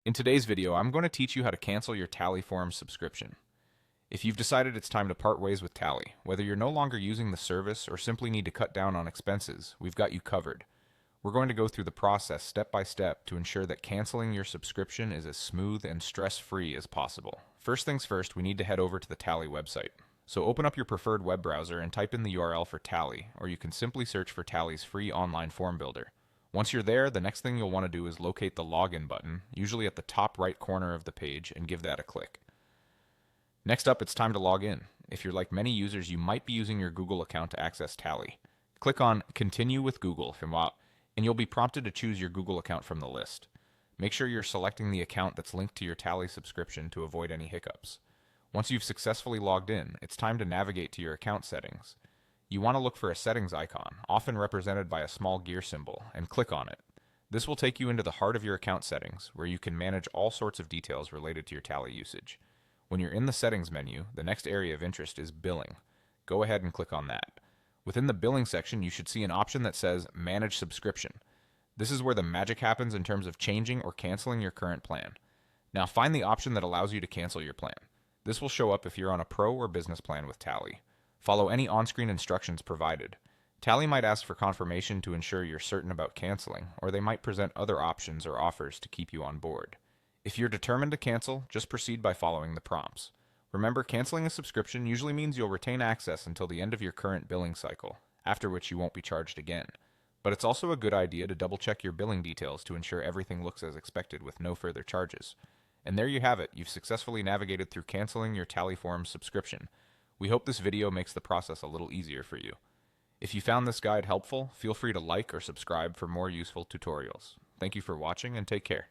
In today's video, I'm going to teach you how to cancel your Tally Forms subscription. If you've decided it's time to part ways with Tally, whether you're no longer using the service or simply need to cut down on expenses, we've got you covered. We're going to go through the process step by step to ensure that canceling your subscription is as smooth and stress-free as possible. First things first, we need to head over to the Tally website. So open up your preferred web browser and type in the URL for Tally, or you can simply search for Tally's free online form builder. Once you're there, the next thing you'll want to do is locate the login button, usually at the top right corner of the page, and give that a click. Next up, it's time to log in. If you're like many users, you might be using your Google account to access Tally. Click on Continue with Google, and you'll be prompted to choose your Google account from the list. Make sure you're selecting the account that's linked to your Tally subscription to avoid any hiccups. Once you've successfully logged in, it's time to navigate to your account settings. You want to look for a settings icon, often represented by a small gear symbol, and click on it. This will take you into the heart of your account settings, where you can manage all sorts of details related to your Tally usage. When you're in the settings menu, the next area of interest is billing. Go ahead and click on that. Within the billing section, you should see an option that says Manage Subscription. This is where the magic happens in terms of changing or canceling your current plan. Now find the option that allows you to cancel your plan. This will show up if you're on a pro or business plan with Tally. Follow any on-screen instructions provided. Tally might ask for confirmation to ensure you're certain about canceling, or they might present other options or offers to keep you on board. If you're determined to cancel, just proceed by following the prompts. Remember, canceling a subscription usually means you'll retain access until the end of your current billing cycle, after which you won't be charged again. But it's also a good idea to double-check your billing details to ensure everything looks as expected with no further charges. And there you have it, you've successfully navigated through canceling your Tally Forms subscription. We hope this video makes the process a little easier for you. If you found this guide helpful, feel free to like or subscribe for more useful tutorials. Thank you for watching and take care.